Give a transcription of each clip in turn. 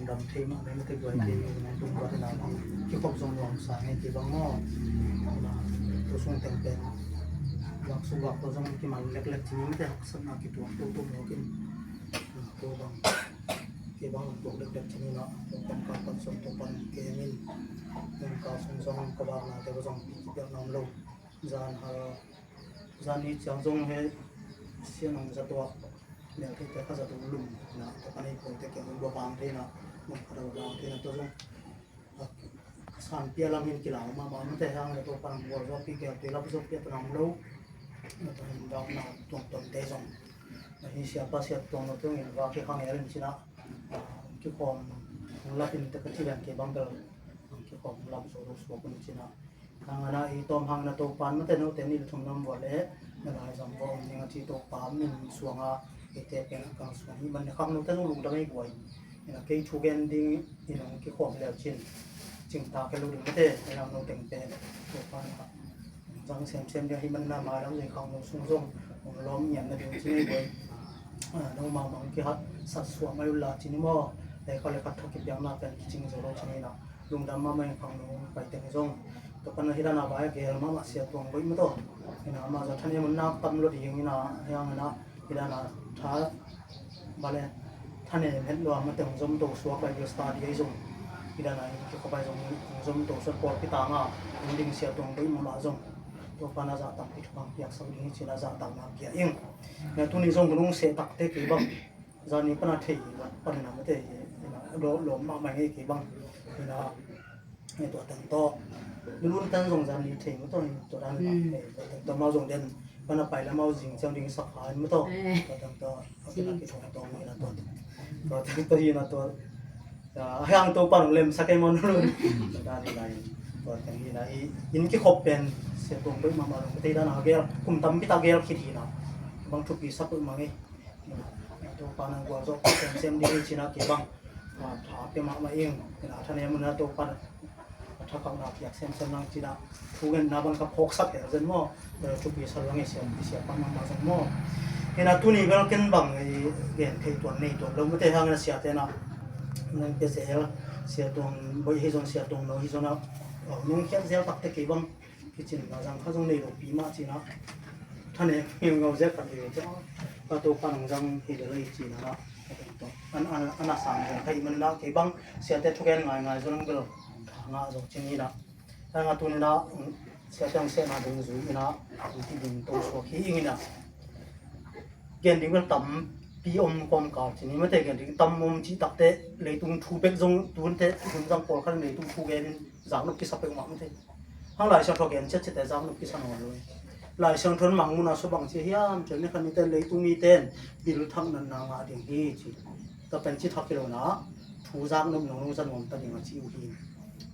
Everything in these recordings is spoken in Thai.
ดำเทมาไม่ได้ด้วยที่ในตรงวัฒนธรรมที่ครอบทรงรวมสายในที่บางหม้อตัวทรงแต่งเป็นหลักสุขตัวทรงที่มันเล็กๆที่ไม่ได้หักสนากี่ตัวหัวกินตัวบางที่บางตัวเล็กๆที่นี่เนาะตัวเป็นการผสมตัวเป็นเกมินเป็นการทรงกบานาแต่ว่าทรงปีเดียวน้ำลงจานนี้จังทรงให้เสียงจะตัวเนี่ยที่แต่ข้าจะตัวลุ่มนะแต่ปัจจุบันแต่เกี่ยวกับบังที่นะมันกระโดดบังที่นะตัวทรงสารเปียลามินกีฬามาบ้านแต่ทางในตัวปังวัวเราปีเกี่ยวกับเราผสมเปียตัวน้ำลงตัวนี้เราหน้าตัวเตะส่งนี่เสียภาษีตัวเราตัวนี้ว่าที่ข้างในเรื่องนี้นะที่ความเราเป็นแต่ก็ที่แรงเก็บบางเดิมที่ความเราสูงสูงคนนี้นะทางนั้นอีตัวพังนะตัวปันมันแต่โน้ตแต่นี่ทุ่มน้ำวัวเละนั่นหมายถึงว่าอย่างที่ตัวปันมันสวงเอเตเป็นการสวงที่มันข้างนู้นแต่นู้นลุงจะไม่ป่วยเนี่ยแค่ชูเกนดิ้งนี่น้องที่ความเลี้ยวชินจึงตาแค่รู้ดึงไม่ได้ในเราโน้ตแต่งเป็นตัวปันครับจังเสียมเดียวที่มันน่ามาแล้วในข้างนู้นสูงของล้อมเหยียบในดึงที่ไม่ป่วยน้องมาบางทีครับสัดส่วนไม่รู้ละที่นี่มั่วแต่เขาเลยคัดทักกิจยังน่าเป็นจริงจะรู้ที่นี่นะลุงดำมาไม่ข้างนู้นไปแต่งส่งตัวปัญหาหน้าบ่ายเกลมาเสียตรงไปไม่ต้องนี่นะมาจากท่านยังมันนักตำรวจอย่างนี้นะยังนะที่ด้านท้าบาเลยท่านเนี่ยเห็นว่ามันแต่งสมตัวสวกไปอยู่สตาร์ดี้ส่งที่ด้านไหนที่เขาไปส่งสมตัวสปอร์ตพิตางอ่ะดิ้งเสียตรงไปมาส่งตัวปัญหาจะตักพิทักษ์อยากสักดิ้งที่น่าจะตักมาเกี่ยเองเนี่ยตัวนี้ส่งคุณลุงเสียตักเตะกี่บังจานี้ปัญหาที่ปัญหาไม่ได้หลอมมาไม่กี่บังนี่นะนี่ตัวแต่งต่อรุ่นตั้งส่งจานนี้ถึงไม่ต้องตัวนั้นตัวมาส่งเด่นมันไปแล้วมาจริงจังดิ้งสักหายไม่ต้องตัวแต่งต่อที่นั่นที่ถงตัวนี่นะตัวที่นะตัวให้อังตัวปั่นเล่มสักแค่มันรุ่นด้านนี้ไรตัวแต่งนี้นะอินที่ขบเป็นเสียตรงไปมาลงไปด้านหน้าเกลคุมตั้มพิตาเกลคิดทีนะบางทุกปีสักตัวมาไงตัวปั่นกัวจบเซมดีชินะเก็บบ้างถาเป็นมาเองนะท่านเนี่ยมันนะตัวปั่นถ้าเขาหนักอยากเซ็นนังจีน่าทุกเงินนับวันกับพกสักแต่จนมั่วทุกปีสลังเสียปังมาจนมั่วเห็นตัวนี้ก็เกินบังเห็นที่ตัวนี้ตัวเราไม่ได้ทางนั้นเสียแต่นะนั่นเป็นเสียตรงบริษัทเสียตรงเราที่ส่วนนั้นนุ่งแค่เสียตักแต่กี่บังที่จริงเราจังเขาต้องในโลกปีมาจีน่าท่านเนี่ยยังเราเสียกันอยู่จ้าก็ตัวปังจังเห็นเลยจีน่าอันน่าสั่งเลยใครมันน่ากี่บังเสียแต่ทุกเงินง่ายๆส่วนนั้นก็งาจงจริงนี่นะแต่งาตัวนี้นะเสียจังเสียนาดึงจุยนะที่ดึงตัวสวกขี้นี่นะเกี่ยนดึงมันต่ำปีอมกอมกาทีนี้ไม่ได้เกี่ยนดึงต่ำอมจีตักเตะเลยตุ้งทูเบกจงตัวนี้เตะตุ้งจังปอลขันเลยตุ้งทูเกนจากนกพิษไปมาไม่ได้ห้างหลายช่างทอเกนเช็ดแต่จากนกพิษนอนเลยหลายช่างทนมังมุนาสุบังเชียมจนนี่ขันนี้เตะเลยตุ้งมีเต้นบิลทั้งนั้นนางาดึงดีจีแต่เป็นจีทักกิโลนะทูจากนกหนูจันวมตัดยังจีอุหิน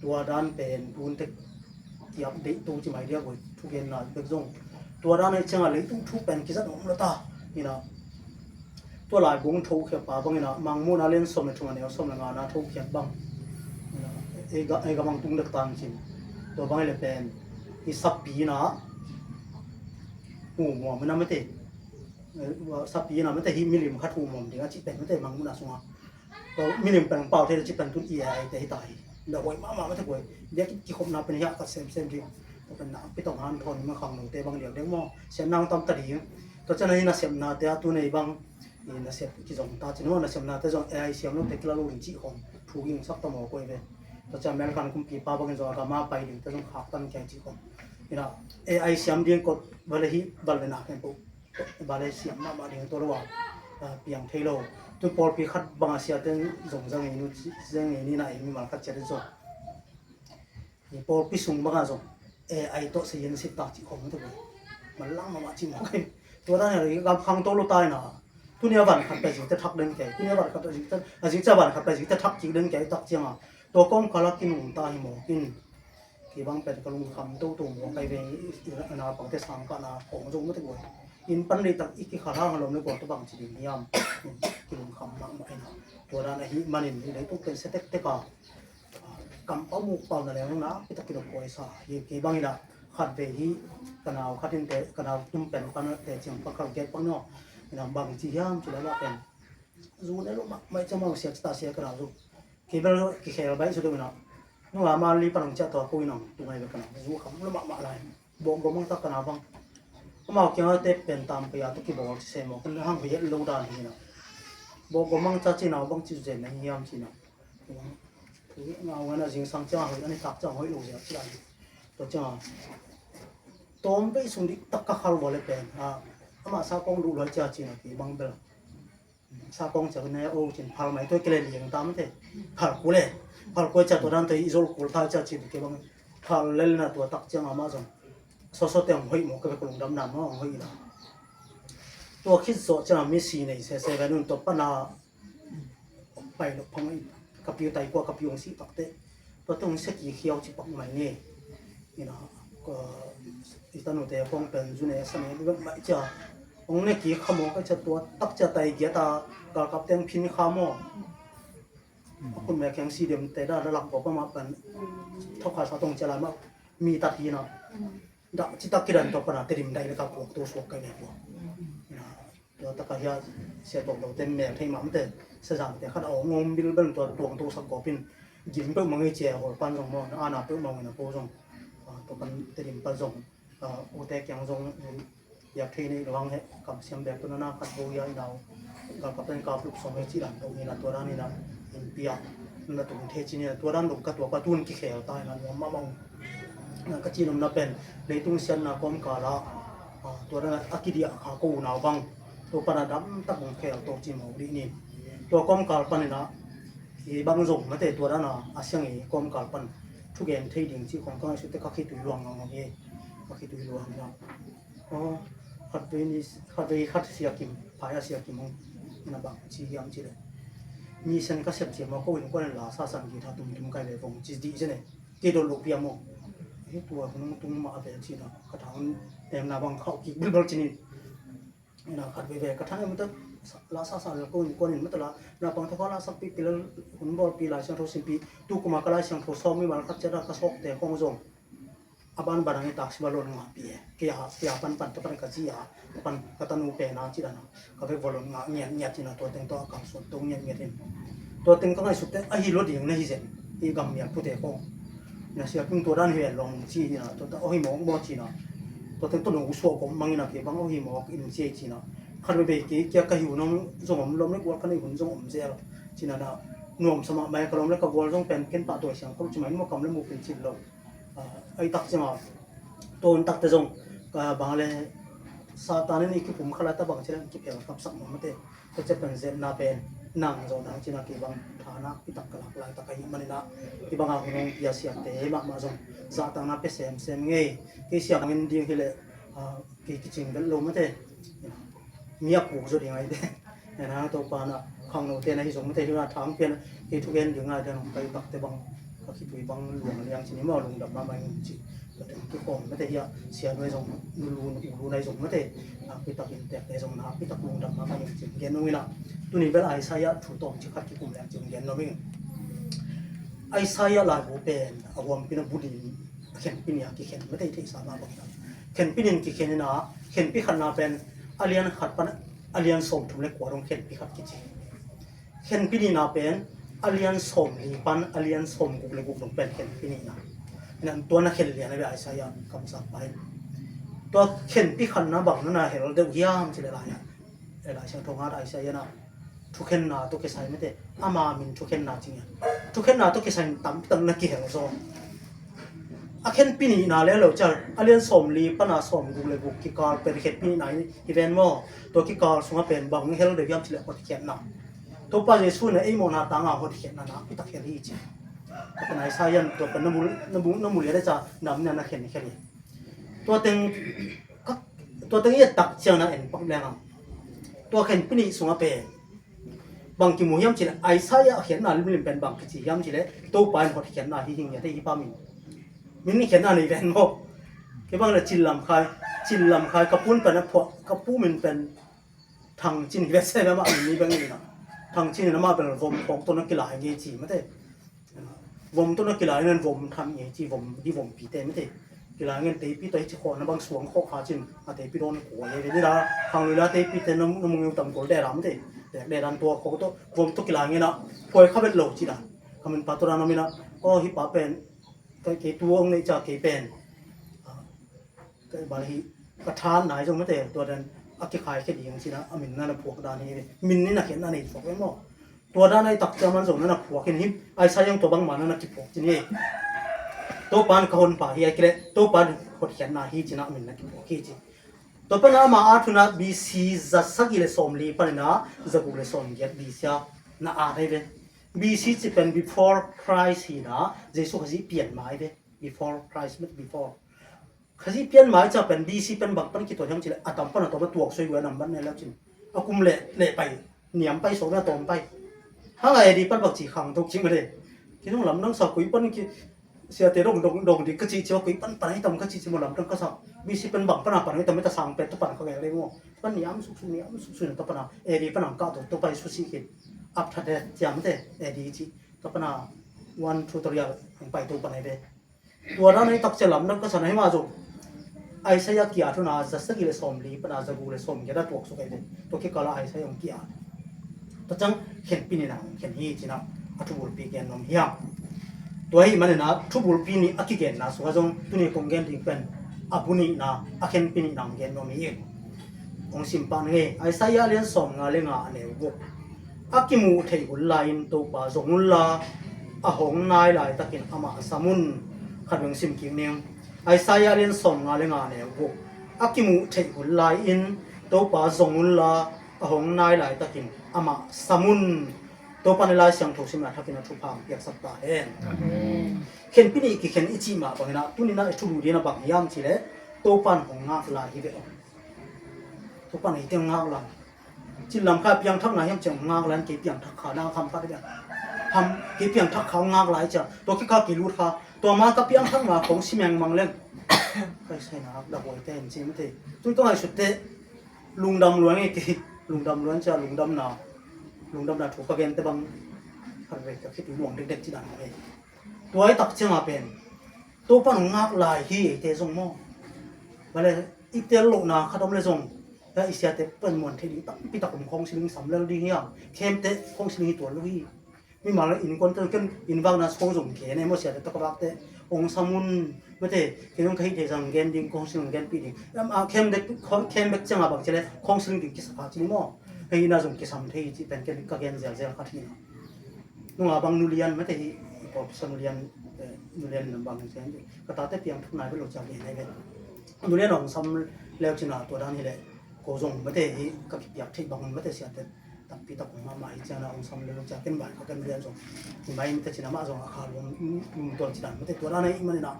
ตัวด้านเป็นปูนเทคเทียบเด็กตัวที่หมายเรียกว่าทุกเย็นน่ะเด็กส่งตัวด้านในเชิงอะไรต้องทุกเป็นกิจกรรมละตานี่นะตัวหลายบุ้งทุกเขียบป่าบางนี่นะมังมูนาเล่นสมในช่วงนี้สมในงานนะทุกเขียบบังนี่นะเอกมังตุ้งเด็กต่างจริงตัวบางเลยเป็นอีสับปีนะหูหมอมันน่ะไม่เตะสับปีนะไม่เตะฮิมิลิมคัดหูหมอมเดี๋ยวจิตเป็นไม่เตะมังมูนาสงะตัวมิลิมเป็นเป่าเทจิตเป็นตุ้งเอียแต่ตายเดี๋ยวไว้มาไม่ถึงไว้เดี๋ยวที่คบนับเป็นยากับเซมที่เป็นนับไปต้องหันทนมาขังหนึ่งแต่บางเดี๋ยวเด็กมอเสียนางตำตรีตัวเจ้าหน้าที่น่ะเสียนาแต่ตัวในบางนี่น่ะเสียที่จงตาจีนว่าน่ะเสียนาแต่จงเสียมลูกเด็กละลูกจีของถูกยิงสักตะหมอกวยเลยตัวเจ้าแม่กันคุมปีป้าบางจงกามาไปดิแต่จงขับตั้งแก่จีของนี่นะเสียมเดียงกดบาลีฮิบาลีนักเป็นปุ๊บบาลีเสียมมาเดียงตัวละว่าเปียงเทโลตัวปอลปีขัดบางเสียเป็นจงจังนู้นี่นะมีมาขัดเจริญจงนี่พอพิสูจน์บางอย่างตัวเสียนสิตาจิของมันตัวมันล้างมาจิมอกตัวนั้นเนี่ยกับขังตัวลุตายนะตัวนี้วันขับไปจิตทักเดินแก่ตัวนี้วันขับไปจิตจะวันขับไปจิตทักจิตเดินแก่ตักเจียงตัวก้มขลักกินหุ่นตาหิมอกินที่บางเป็นกระลุงคำตัวหมอไปเวนาปังเตสังกันาของจงไม่ถึงวันอินปันเลยตักอีกขาร่างลมในบ่อตัวบางจิตนิยามกระลุงคำมากมายนะตัวนั้นไอ้มันนี่เลยต้องเป็นเสต็กเตกากำปั้มมุกเป่านั่นแหละนะพิทักษ์กิโลโกยซาเยี่ยบางอย่างขัดเวทีกันเอาขัดอินเตกันเอาตุ้มเป็นกันแต่เชียงปากเขาเก็บปังเนาะนี่นะบางทียามจุดแล้วเป็นรู้ได้รู้ไม่จะมาเสียตาเสียกันเอา ki bel ki khel bai su tu na no ma li panong cha to ko ina tu ngai ka na zu kham lo ma lai bo mang ta kana bang ma kya te pen tam pe ya to ki bo se mo kan hang ye lo da ni na bo mang cha chi na bang chi je na yam chi na tu na wa na jing sang cha ho na ni tak cha hoi lo ya chi la to cha tom pe sung di tak ka khal bo le pen ama sa kong lu lo cha chi na ki bang bel sa kong cha ne o chin phal mai to ke le liang tam te phal ku le phal ko cha to ran te izol ku tha cha chi ke bang phal le na to tak cha ma jong so so te hoi mo ke ko lung dam na no hoi la to khit so cha mi si nei se se ga nun to pa na pai lo phang ka piu tai ko ka piu si tak te to tong se ki khiao chi pak mai ni ni na ko itanu te kong pen ju ne sa ne ba mai cha ong ne ki khamo ka cha to tak cha tai ge ta ka kap teng phin khamo kun me kyang si dem te da lak ko pa ma pan thok kha sa tong cha la ma mi ta thi na da chi ta kiran to pa na te rim dai ka ko to so ka ne ko na to ta ka ya se to do ten me thai ma te sa jang te khat ong ngom bil ben to tuang to sa ko pin jin pe mang che hol pan jong mo na na pe mang na po jong to pan te rim pa jong o te kyang jongอยากที่นี่ระวังให้กับเสียงแบบตัวนั้นขัดโบยายดาวกับเป็นกาฟลุกสองให้จีรันตรงนี้นะตัวนั้นนี่นะอินเปียนั่นตรงเทจินี่ตัวนั้นหลุดกับตัวกระตุ้นกี่เขียวตายนะหัวมะมองนั่นก็จีนมันเป็นเลยตุ้งเสียนนะก้มกาละตัวนั้นอากิดิอาขากูหนาวบังตัวปนัดดำตักของเขียวตัวจีนหมูดีนี่ตัวก้มกาลปันนี่นะที่บางส่งมาแต่ตัวนั้นนะอาเซียนอีก้มกาลปันทุกอย่างที่ดิ่งที่ของก็สุดที่เขาคิดตัวหลวงงงเย่เขาคิดตัวหลวงนะขัดไปนี่ขัดเสียกิมพายเสียกิมนะบังจียามจีเลยมีเส้นก็เสียบเสียมาก็วิ่งก็เลยลาซาสันกีท่าตุ้มไกลเลยฟงจีดีใช่ไหมที่โดนลูกเปียมเฮ้ตัวคนนั้นตุ้มมาเป็นจีนะกระถางเต็มนาบังเข้ากี่บิลจีนี่นะขัดไปกระถางมันต้องลาซาสันแล้วก็วิ่งก็นี่มันตลอดนาบังถ้าเขาลาสักปีปีละหุ่นบอลปีละเชียงโทสิปีตู้กุมากระไรเชียงโทซ้อมไม่มาขัดจะได้กระสอบแต่กองจงaban barang itu tak sebalon ngapi kia pan tepan kaji pan kata nupe na cina na kafe bolon nyat cina to teng to akam so to nyatin to teng kangai sute ahi lo ding na hisen I gam ya pute ko na sia pung to dan he long chi na to ta ohi mo cina to teng to no uso ko mangina ke bang ohi mo in che cina kharbe be ke kya ka hiu nong zong lom le ko kan hun zong je cina na nom sama mai kalom le ka bol zong pen ken pa to siang ko chimai mo kam le mo pin chin lo ai tak chama ton tak te jong ka bangle satan ni ki pum khala ta bang chen ki pel kap sak mo te to che pen zen na pen nang zo dang china ki bang thana ki tak kala lai ta kai manina ki bang ang nong ya sia te ma jong za ta na pe sem nge ki sia ngin ding hi le ki ching dal lo ma te mia pu zo ding ai de na to pa na khang no te na hi jong ma te na thang pen ki thu gen ding ai de nong kai tak te bang ka ki tui bang luang liang chini ma lung dam ma mai chi ki kom ma te ya sia noi jong lu nai jong ma te pi tak in tek te jong na pi tak lung dam ma mai chi gen no ina tu ni bel ai sa ya thu tom chi khat ki kum liang chi gen no ming ai sa ya la bo pen awam pina budi khen pin ya ki khen ma te thei sa ma ba khen pinin ki khen na khen pi khan na pen alian khat pan alian som thum le kwa rong khen pi khat ki chi khen pini na pen alian som li pan alian som guk le guk dong pen khen pini na nan to na khen le na be ai sa ya kam sa pai to khen pi khan na bang na hel de yam chi le la ya e la sang thong ha ai sa ya na thu khen na to ke sai me te ama min thu khen na chi ya thu khen na to ke sai tam tam na ki hel so a khen pini na le lo chal alian som li pana som guk le guk ki kar pen khen pini na event mo to ki kar sunga pen bang hel de yam chi le ko ti khen na to pa jesu na ei mo na ta nga ho thi na na pi ta khen hi chi ka nai sa yan to kan na mu le da cha nam na na khen khen to teng ye tak chang na en pak le nga to khen pini sunga pe bang ki mo yam chi ai sa ya khen na lim pen bang ki chi yam chi le to pa ho thi khen na hi hing ya te hi pa min ni khen na ni ren mo ke bang la chil lam khai ka pun pa na pho ka pu min pen thang chin ve se ma ni bang ni na thằng chi nó màเป็นvòngของตัวนักกีฬาอย่างงี้จีไม่ได้วงตัวนักกีฬาเงินวงทำอย่างจีวงที่วงปีเต้ไม่ได้กีฬาเงินเตะปีตัวที่คนนะบางส่วนข้อขาจินอาเตะปีโดนหัวอย่างนี้ละทางเวลาเตะปีเต้น้ำมึงต่ำกว่าได้หรือไม่ได้แต่ได้ดันตัวเขาตัววงตัวกีฬาเงี้ยนะพอยเข้าเป็นโหลจีละ kamen paturana mina o hi pa pen ke tuong nei cha ke pen ke bali ka than nai jong mate to dan aki khai ke ding sina amin na phok da ni min ni na ken na nei phok mo to da nai tak chaman jong na phok ken hi ai sa yang to bang man na ki phok chi ni to pan ka hon pa hi ai kre to pan khot hian na hi china min na ki phok hi chi to pan ama a thuna bc za sagile somli panina zagu le som get bisya na a dai ve BC จะเป็น before Christ ฮีนะเยซูเขาสิเปลี่ยนหมายเด้ before Christ ไม่ before เขาสิเปลี่ยนหมายจะเป็น BC เป็นบักปันกี่ตัวยังจิเลยอะตอมปันอะตอมตัวสวยกว่านำบันเนี่ยแล้วจิเอากุมเละไปเหนียมไปสองอะตอมไปถ้าไงดีปันบักจีขังทุกจริงมาเลยคิดว่าลำต้องสอบกุยปันกี่เสียเตะดงดีก็จีเจ้ากุยปันปันให้ตอมก็จีจะมาลำต้องก็สอบ BC เป็นบักปันอะปันให้ตอมไม่ต้องสั่งเป็ดตัวปันเขาแก่เลยมั้งปันเหนียมสุกตัวปันอะดีปันอะก้าวตัวไปสุดสิคิดอัพทัดเดจามเตดีจีตัวปนาวันทูตรียลไปตัวปนไอเดตัวนั้นในตักเจริญนั่นก็สนให้มาจุไอเสียกี่อาทุนาจะสักกี่เลสอมลีปนาจะกูเลสอมกี่ได้ตัวสุกไอเดตัวแค่กาลาไอเสียงกี่อาตัวจังเห็นปีนี่นะเห็นฮีจีนะอัทุบุลปีเกนนมเฮียตัวให้มันนะทุบุลปีนี่อักเกนนะสุขจงตัวนี้คงเกนถึงเป็นอับุนีนะอักเห็นปีนี่นำเกนนมเฮียองสิมปันเฮไอเสียเลี้ยงสอมงาเลงาเนวกaki mu thei hul lain to pa zongul la a hong nai lai takin ama samun khanung sim kim ning ai saya len som nga le nga ne go aki mu thei hul lai in to pa zongul la a hong nai lai takin ama samun to pa ne lai siang tho sim la thakin a thu phang yak sak ta hen khen pini ki khen ichi ma ba na tu ni na thu lu di na ba yam chi le to pan hong nga la hi ve to pan hi teng nga laจิลลำข้าเพียงทักไหนยังจะงากแล้วเกี่ยเพียงทักขาหน้าคำพัดเนี่ยทำเกี่ยเพียงทักเขางากหลายจ้ะตัวที่ข้ากี่รู้ท่าตัวมากับเพียงทักมาของชิแมงมังเล่นไปใช่นะครับดับไว้เต้นจริงไม่เต้ต้องให้สุดเต้ลุงดำล้วนไอ้กี่ลุงดำล้วนจะลุงดำหนาถูกประเกณฑ์แต่บางอะไรกับคิดถึงหลวงเด็กๆที่ดังเลยตัวไอ้ตักเชื่อมาเป็นตัวปั้นงากหลายที่เต้ส่งหม้อมาเลยอีเต้ลูกนาข้าต้องเลยส่งแล้วอีเสียเตเป็นมวนที่ดีตั้งปีตะกุ่มคงสิลิงสำเร็จดีเงี้ยเข้มเตคงสิลิงตัวลุยมีมาแล้วอินคนเตกันอินวางน่ะคงส่งเขียนในมั่วเสียเตตะกบักเตองสมุนไม่เตที่ต้องใครเตจังเกนดิ้งคงสิลิงเกนปีดิ้งแล้วเข้มเด็กเข้มเด็กจังอ่ะบักเจเลยคงสิลิงดิ้งกิสภาจิมั่วให้น่าส่งกิสามที่ที่เป็นเกนก็เกนเสียขัดที่นุ่งอาบังนุเรียนไม่เตที่พอสนุเรียนบางเสียงก็ตัดแต่เพียงทุกนายไปหลุดจากเรียนได้เลยนุเรียนองซ้ำแล้วจินาตัวด้านนี้เลยก็ส่งไม่ได้ก็อยากที่บางไม่ได้เสียแต่ตัดปีตัดของมาใหม่จะน่าองค์สมเลยจะเป็นบ่ายเขาเป็นเรียนส่งที่ไม่ได้จะน่ามาส่งอาคารลงตัวจีนไม่ได้ตัวนั้นไอ้มันน่ะ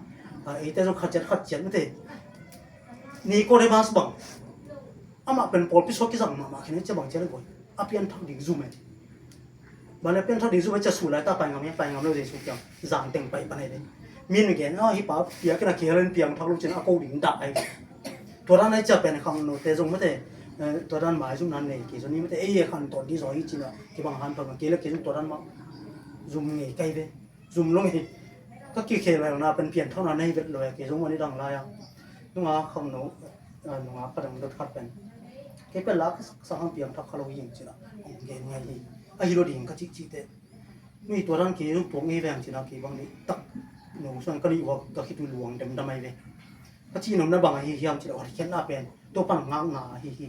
ไอ้แต่ส่งขัดเจ็ดไม่ได้นี่ก็ได้มาสบังอามาเป็นโพลพิสูจน์ที่สั่งมาแค่นี้จะบังเจริญก่อนอาเพียนทักดิ่งซูมเลยบันเพียนทักดิ่งซูมจะสู้เลยแต่ไปงามเลยจะสู้จังจางเต็งไปปนไหนเลยมีหนึ่งแกนฮิปฮอปเปียกนะเขียนเปียงทักลูกจีนอากูดิ่งด่าไอ้ตัวนั้นจะเป็นคำโน้ตแต่ส่งไม่ได้ตัวนั้นหมายถึงนั้นเลยกี่ส่วนนี้ไม่ได้ขั้นตอนที่สองจริงๆที่บางฮันตัวมันกี่แล้วกี่ตัวนั้นมาซูมไงใกล้ไปซูมลงไงก็กี่เคอะไรของน่าเป็นเพียงเท่านั้นให้เป็นเลยกี่ส่งวันนี้ดังไรอ่ะนุ่งอาคำโน้ตนุ่งอาประดังรถขัดเป็นกี่เป็นลักสังเพียงทักขลุ่ยจริงๆของเกณฑ์ไงไอ้ฮิโรดิ่งก็จิเตมีตัวนั้นกี่รูปตัวนี้แรงจริงๆกี่บางนี้ตักหนูส่วนก็รีว่าก็คิดดูหลวงเต็มทำไมเลยก็ที่นมนั่นบางฮิฮิมจิตอดเขียนหน้าเป็นตัวปังงางหน้าฮิ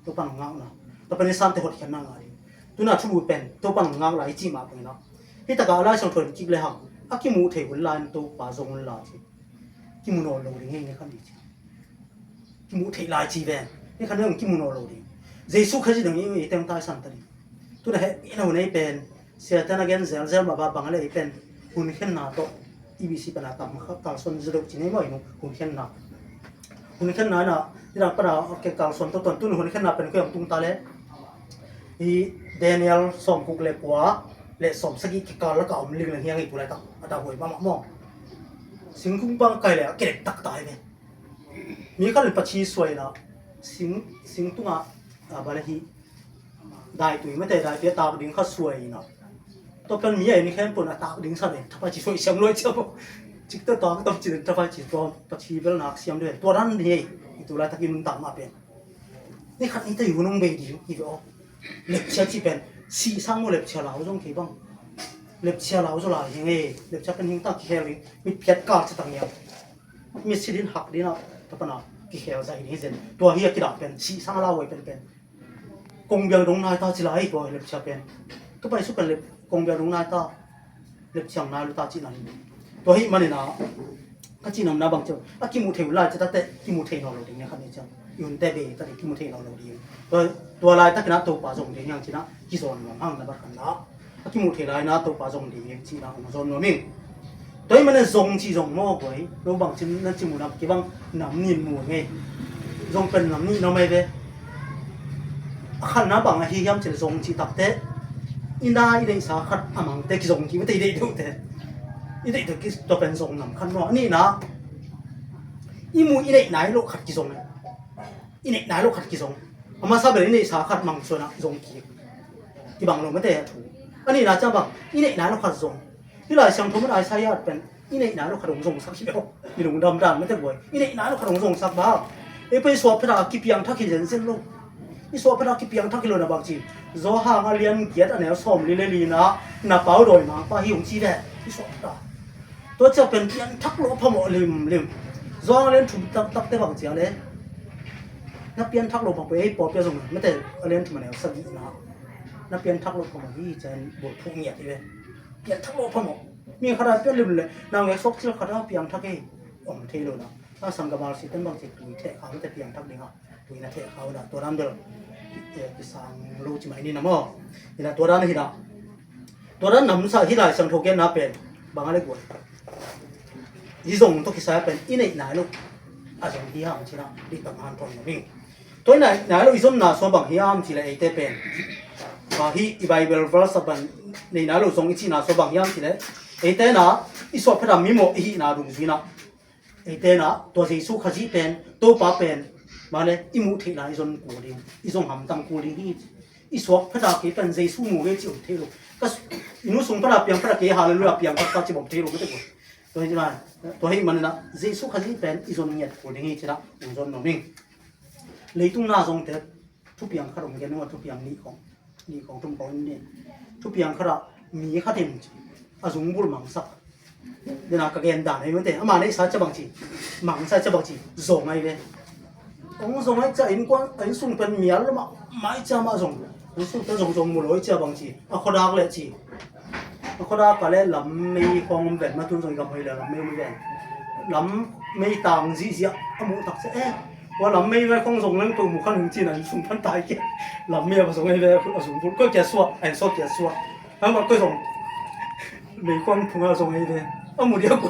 ตัวปังงางหน้าตัวเป็นสันติอดเขียนหน้าดิตัวน่าชูเป็นตัวปังงางหลายจีมาเป็นเนาะที่ตะการไล่ส่งถอยจิกเลยฮะอากิมูเทหุลลานตัวป่าจงลาจีกิมูโนโลดิ้งนี่ขันดีจีกิมูเทลายจีเป็นนี่ขันเรื่องกิมูโนโลดิ้งเยซูเขาจะดึงยิ่งเต็มตายสันติตัวนั้นเห็นเอาในเป็นเสียแต่นักเรียนเซลมาบังอะไรเป็นหุ่นเขียนหน้าโตอีบีซีเป็นอาตามเขาการส่วนจะดูจีนี่ไม่หนูหุ่นเขียนหน้าน่ะที่เราประดาเกี่ยวกับส่วนต้นหุ่นเขียนหน้าเป็นเครื่องตุ้งตาเลยอีเดนิเอลส่งกุกเล็บหัวเล็บส่งสกีกิการแล้วก็เอาลิงเฮียงอีกตัวอะไรต่างอาตาหวยบ้ามองสิงคุ้งบังไกลเลยเกล็ดตักตายเลยมีการเลยปัจฉีสวยนะสิงตุ้งบาลีได้ตัวไม่ได้เปียตาดิ้งเขาสวยนะตัวเป็นมีไอ้นี่แค่ปนตาดิ้งสั่นเลยถ้าปัจฉีสวยเสียมเลยเจ้าจิกตัวต่อต้องจิตถ้าปัจฉีตัวปัจฉีเป็นหนักเสียมด้วยตัวนั้นนี่ตัวอะไรตะกี้มึงต่างมาเป็นนี่ขัดนี่ตัวอยู่น้องเบย์ดีอีกอ๋อเล็บเชียจีเป็นสีสังโมเล็บเชียเราต้องเก็บบ้าง เล็บเชียลาวจุฬาเฮงเอเล็บจะเป็นหิงตากิเฮลิมีเพียดกาดจะตั้งเนี่ยมีสิดินหักดินะตะปนะกิเฮลใจนี่เซนตัวเฮียกิดาเป็นชีสังลาวไว้เป็นกงเบียงดงนายตาจิลายตัวเล็บจะเป็นก็ไปสุกันเล็บกงเบียงดงนายตาเล็บเชียงนายลุตาจินันตัวเฮียมันนี่นะก็จีนำนาบังเจ้ากิมุเทวลาจะตัดแต่กิมุเทนอเราดีเนี่ยคันนี้จ้ายุ่นแต่เบตัดกิมุเทนอเราดีตัวลายตักนะตัวป่าจงดีอย่างจีนะกิโซนมันห้างนะบัดกันละกิมุเทลายนะตัวป่าจงดีจีนะมันโซนมันมิ่งตัวมันเนี่ยจงจีจงโม่ไว้เราบังจีนั่นจีมุนับกี่บังน้ำนินมัวไงจงเป็นน้ำนินเราไม่เบ้ขันน้ำบังที่ย้ำจะจงจีตับแต่อินได้อินได้สาขัดอามังแต่กิจงจีไม่ได้ดูแต่อีเด็กตัวตัวเป็นทรงนำคันว่านี่นะอีมูอีเด็กไหนโลขัดกี่ทรงเนี่ยอีเด็กไหนโลขัดกี่ทรงอามาซาเบลนี่สาขัดมังส่วนนะทรงกี่บางลงไม่ได้ถูกอันนี้นะจ้าบังอีเด็กไหนโลขัดทรงที่หลายช่างทำไม่ได้ใช้ยาเป็นอีเด็กไหนโลขัดทรงสักทีเดียวมีหลงดำไม่ได้บ่อยอีเด็กไหนโลขัดทรงสักบ้าไปสวบพระกิเปียงทักขินเส้นโลอีสวบพระกิเปียงทักขิโลนะบางทีโซฮามาเลียนเกียรติอันนี้ส้มลีนะนับเป้าโดยมาป้าหิวจีได้อีสวบพระตัวจะเป็นเพียงทักโลพมลิมจองเล่นถูกตักเตะบังเจียเลยนับเพียงทักโลพมไปให้ปอดเปียส่งไม่แต่เล่นถูกมันแล้วสักนิดนะนับเพียงทักโลพมที่จะบทพูดเงียบเลยเพียงทักโลพมมีขนาดเพียงลิมเลยนางเอกซกเชื่อขนาดเพียงทักเอ๋อมเทโลนะถ้าสังกับบาลสิตั้งบางสิ่งตุยเทเขาแต่เพียงทักเดียวตุยนะเทเขานะตัวนั้นเดิมที่สังรู้จิ๋มไอ้นี่นะมั้งนี่นะตัวนั้นที่นะตัวนั้นนำสายที่ไหนสังทกเกนนับเป็นบางอะไรกว่ายี่ส่งตัวกิจสายเป็นอีเนไหนลูกอาจจะที่ห้ามใช่ไหมที่ต่างหันตรงนี้ตัวไหนลูกอีส่งน่ะส่วนบางที่ห้ามที่ละเอเตเป็นบางที่อีไบเบิลเวอร์สเป็นในไหนลูกส่งอีที่น่ะส่วนบางที่ห้ามที่ละเอเตน่ะอีส่วนพระดำมีโมอีน่ะดูสินะเอเตน่ะตัวที่สุขจีเป็นตัวป้าเป็นมาเลยอีมุที่ไหนส่วนกูดิอีส่งหำตั้งกูดิที่อีส่วนพระดำที่เป็นเจสุมูเวจิอุเทโลก็อีนู้ส่งพระดำเพียงพระเกฮาเลลูยาเพียงพระจิบอุเทโลไม่ได้กูตัวนี้มาตัวให้มันนะเจสุขจีเป็นอีส่วนเนี่ยกูดิที่ละอีส่วนน้องมิ่งเลยตุ้งน่าส่งแต่ทุกอย่างข้ารงกันว่าทุกอย่างนี้ของทุ่มของนี่ทุกอย่างข้ามีข้าเต็มอาจุงบุลมังสักเดี๋ยวนักเรียนด่าในวันเดียวมาในสายจะบางทีมังสายจะบางทีส่งไงเลยองส่งไงจะอินกวนอินส่งเป็นเมียแล้วมาไม่จะมาส่งอินส่งเป็นส่งหมดเลยจะบางทีคนรักเลยจีคนรักก็เลยลำไม่คงแบบมาทุ่งส่งกับไม่เลยลำไม่แบบลำไม่ต่างจีเสียมุตักเสียว่าลำไม่ไว้คงส่งเรื่องตัวมุขหนึ่งจีนั้นส่งพันตายแก่ลำไม่เอาส่งให้เลยส่งพุ่งก็แก่สัวไอ้สัวแก่สัวแล้วมันก็ส่งไม่ควรพุ่งเอาส่งให้เลยมุเดียวกู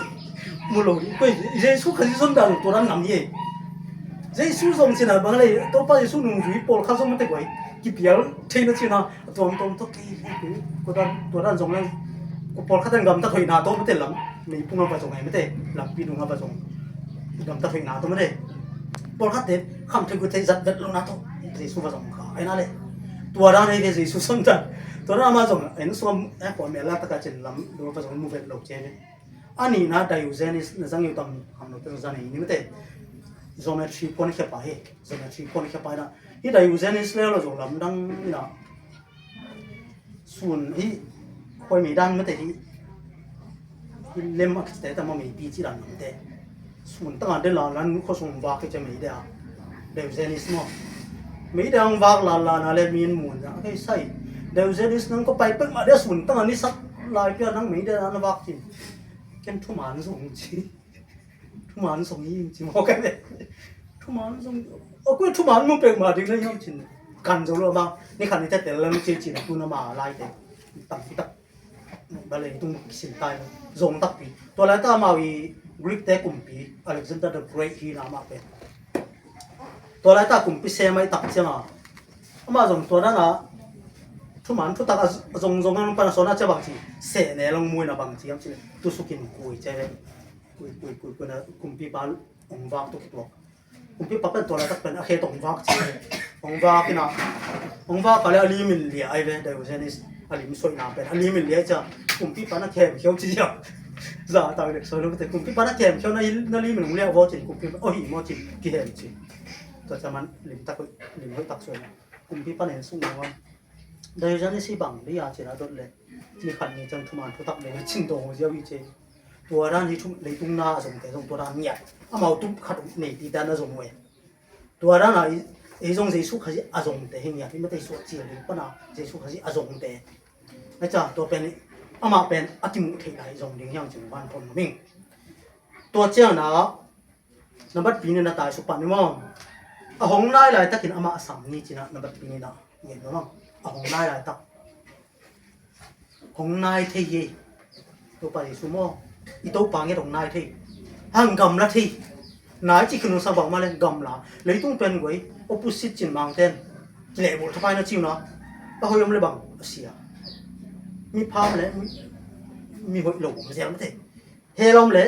มุหลงก็เจสุขจีส่งดาวตัวนั้นลำยี่เจสุส่งจีนั้นบางเลยตัวป้าเจสุหนุ่มจุยปอลข้าส่งไม่ได้ไว้กี่ปีแล้วเที่ยงจีน่ะตัวกี่ตัวนั้นส่งเลยปอลข้าตั้งกำตัดถอยหน้าตัวไม่ได้ลำไม่พุ่งเอาไปส่งให้ไม่ได้ลำปีนุ่งเอาไปส่งกำตัดถอยหน้าตัวไม่ได้ปอลข้าเด็ดคำถึงกูเทจัดเด็ดลงน้าตัวเจสุมาส่งเขาไอ้นั่นเลยตัวนั้นไอ้เจสุส่งจัดตัวนั้นมาส่งไอ้นั่นส่งไอ้คนเมล่าตะการเจนลำดูไปส่งมูเวตหลบเจนอันนี้นะได้อยู่เจนิสนั่งอยู่ตรงคำนู้นเป็นส่วนนี้ไม่ได้geometry คนแค่ไปgeometry คนแค่ไปนะที่ได้อยู่เจนิสแล้วเราส่งลำดังนี่นะส่วนที่คอยมีด้านไม่ได้ที่เล่มอักษรแต่มามีปีจีรันไม่ได้ส่วนตั้งแต่ละล้านเขาส่งวากจะไม่ได้ได้อยู่เจนิสเนาะไม่ได้วากล้านอะไรมีนมูลนะแค่ใส่ได้อยู่เจนิสนั่งก็ไปเปิดมาได้ส่วนตั้งนี้สักลายเพี้ยนั่งไม่ได้นั่นวากจริงแค่ทุ่มหันส่งจีทุ่มหันส่งยิ่งจริงโอเคเลยทุ่มหันส่งกูทุ่มหันมึงเป็นมาถึงได้ยังจริงกันจะรู้บ้างนี่ขันนี้แต่ละลูกจีจีนะกูน่ามาไล่เด็กตั้งที่ตั้งบาเลยตุ้งสินตายซงตักปีตัวแรกตามาวีกรีกแต่กุมปีอเล็กซานเดอร์เดอะเกรทที่นามาเป็นตัวแรกตากุมปีเซไม่ตักเจ้ามาซงตัวนั้นนะทุกมันทุกตักซงนั้นปนสนาเจ้าบางทีเสเนี่ยลงมวยนะบางทีอย่างเช่นตุสุกินกุยเจ้ากุยนะกุมปีบาลองวากตุกตัวกุมปีปั๊บเป็นตัวแรกเป็นแค่ตองวากเจ้าองวากนะองวากก็เลยอลิมินเลียไอ้เว้ยเดี๋ยวเจนิสอลิมสวยน้ำเป็นอลิมินเลียจ้ะกุมปีปานาแคมเขียวจีจ้ะจ้าตายเลยสวยรู้แต่กุมปีปานาแคมเขียวนั่นลิมินเลียวอจิกุมปีโอ้ยมอจิกี่เห็นจีตัวจะมันลิมตักสวยกุมปีปาเนี่ยสูงกว่าเดี๋ยวเจนิสบังเลียจีนะตัวเลย มีขันนี้จังทุมานทุตักเลยชิงโตเจียววิเจตัวร้านที่ชุเลยตุ้งหน้าส่งแต่ส่งตัวร้านเนี่ยเอามาตุ้มขัดในตีด้านส่งเว้ยตัวร้านไหนไอ้ส่งเจสุขสิอาส่งแต่เฮียที่ไม่ได้สวดเจียวเลยปะนะเจสุขสิอาส่งแต่นะจ๊ะตัวเป็นเอามาเป็นอติมุเทไหลส่งเลี้ยงยังจึงบ้านคนมิ่งตัวเจ้านะนับบัดปีนี้นะตายสุปันนี่มั้งหงได้หลายตะกินอามาสามนี่จีนะนับบัดปีนี้นะเห็นมั้งหงได้หลายตะหงนายเทียตัวไปสุโมอีตัวปังเงี้ยหงนายเทียห่างกำละทีนายจีขึ้นสบายมาเลยกำละเลยต้องเป็นไว้ opposite จินบางเต้นเละบุตรทำไมนะจิวนะป้าเขายอมเลยบังเสียมีพามเลยมีหัวหลงเสียไม่ได้เฮลมเลย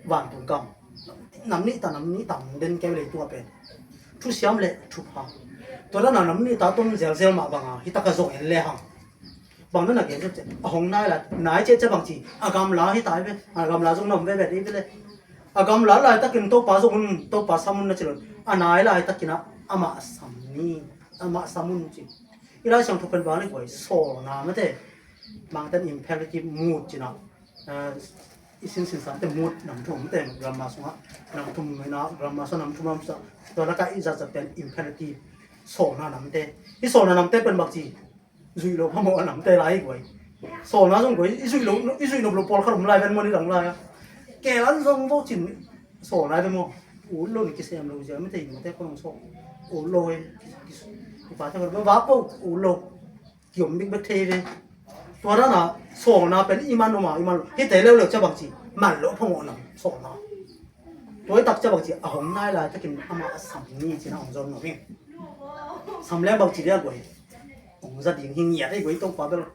หวานตุ่มกำน้ำนี่ตาน้ำนี่ต่ำเดินแก้วเลยตัวเป็นทุเสียมเลยทุพาตัวนั้นน้ำนี่ตาต้นเซลมาบังอ่ะฮิตากระโจนเลยฮะบางนั่นน่ะเกี่ยวกับหงนายละนายเจ๊บางทีอากำลาให้ตายไปอากำลาจงนำไปแบบนี้ไปเลยอากำลาละตะกินโตปาจงโตปาสามุนนะจิ๋วนายละตะกินอามาสามีอามาสามุนจิอีเราช่างทุกคนบ้านเลยก็โซ่นะไม่ได้บางท่าน imperative mood จินะอีสิ่งสิ่งแต่ mood นำทุ่มแต่กรามาสงะนำทุ่มไม่นะกรามาสนำทุ่มสะตัวละก็อีจะเป็น imperative โซ่นะนำแต่อีโซ่นะนำแต่เป็นบางทีจุยโลพะโมอันนั้นแต่ไรกว่าโซน่าสงกว่าจุยโลปอลขนมลายเป็นมันนี่หลังลายแกลันสงโตจินโซลายเป็นโมอูโลนี่กิเซมโลจะไม่ได้อยู่แต่คนโซอูโลเอที่ป้าจะบอกว่าปุ๊อูโลเกี่ยวมิกเบคเทเวตัวนั้นน่ะโซน่าเป็นอีมันโนมาอีมันที่แต่เร็วๆจะบางทีมันโลพะโมอันนั้นโซน่าตัวตักจะบางทีอ่ะหงนายลายจะกินอามาสัมนี่จีน่าของจอนหนูเองสัมแล้วบางทีเรียกว่าผมจะดิ้งหิ้งเหยียดไอ้ไว้ต้องปาไปเลย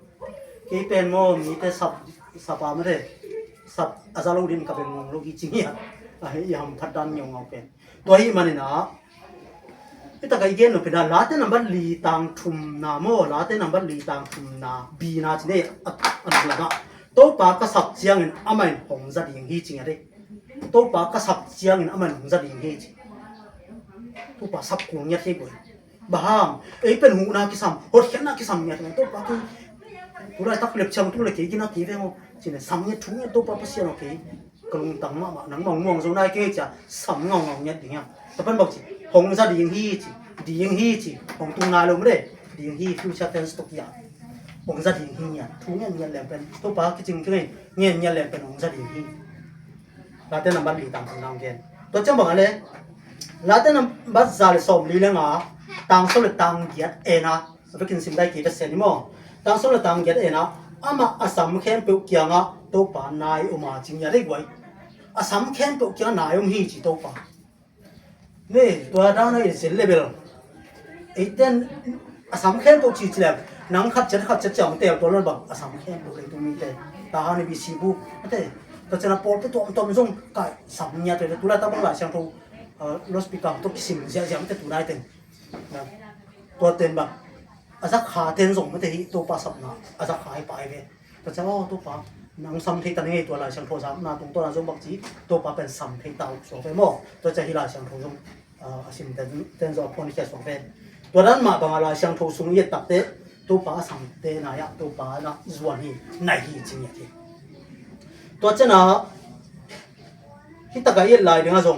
กี่เป็นโมมีแต่สับปาไม่ได้สับอาจารย์ลูกดินกับเป็นงงลูกจริงเนี่ยไอ้ยามพัดดันยองเอาเป็นตัวที่มันนี่นะที่ตะกี้เกณฑ์เป็นลาเต้นนับลีตังทุ่มนาโมลาเต้นนับลีตังทุ่มนาบีนาจีเนี่ยอันนั้นละตัวปากกระสับเจียงอามันผมจะดิ้งหิ้งจริงอะไรตัวปากกระสับเจียงอามันผมจะดิ้งหิ้งตัวปากสับกงยัดให้กูบ้างไอ้เป็นหูนาคิสัมหัวเขียนนาคิสัมเนี่ยทำไมตัวปากตัวไรตักเล็บช่างตัวเลยกี่นาทีเองมั้งจีเนี่ยสัมเนี่ยทุ่งเนี่ยตัวปากเสียโอเคกลุ่มตั้งมาหนังมองตรงนั้นกี่จะสัมเงาเนี่ยอย่างเงี้ยแต่เป็นบอกจีหงจะดีอย่างฮีจีหงตรงนั้นเราไม่ได้ดีอย่างฮีฟิวเจอร์เทนสตุกยาหงจะดีอย่างฮีเนี่ยทุ่งเนี่ยแหลมเป็นตัวปากจริงๆเนี่ยแหลมเป็นหงจะดีอย่างฮีลาเต้นนับลีต่างๆเกณฑ์ตัวเจ้าบอกอะไรลาเต้นนับซาลสอมลีเลงอ่ะต่างโซลต่างเกียรเอนะไปกินสิ่งใดกี่เปอร์เซ็นต์นี่มั้งต่างโซลต่างเกียรเอนะอามาอาสัมเข้มเปรี้ยวงะตัวป่านายออกมาจริงอย่างไรกว่าอาสัมเข้มเปรี้ยวนายอมฮีจีตัวป่านี่ตัวด้านนั้นเสียเลเวลไอ้เต้นอาสัมเข้มเปรี้ยวจีเลยนังขัดจัดจังเตะตัวนั้นบังอาสัมเข้มเปรี้ยวตรงนี้เตะตาหันไปซีบุเตะตัวเจ้าปอลไปตัวมันส่งกับสัมเนี่ยตัวตัวนั้นตั้งหลายช่างตัวรถสปีกเกอร์ตัวกิสิมเสียมันเตะตัวได้เต็มตัวเต็มแบบอาจจะขาเต็มส่งไม่ได้ตัวปลาสับนะอาจจะขายไปเลยแต่จะว่าตัวปลาหนังซ้ำที่ตันนี้ตัวลายช่างโทรศัพท์นาตรงตัวนั้นส่งบักจีตัวปลาเป็นซ้ำที่เตาสองเฟมตัวจะที่ลายช่างโทรส่งอาชิมเต็มจะพอนี่แค่สองเฟมตัวนั้นมาบางลายช่างโทรส่งเย็ดตัดเตะตัวปลาซ้ำเตะนายตัวปลาน่ะจวนนี่นายจริงอย่างที่ตัวเจ้าน่ะที่ตะไคร้เย็ดลายเดี๋ยวส่ง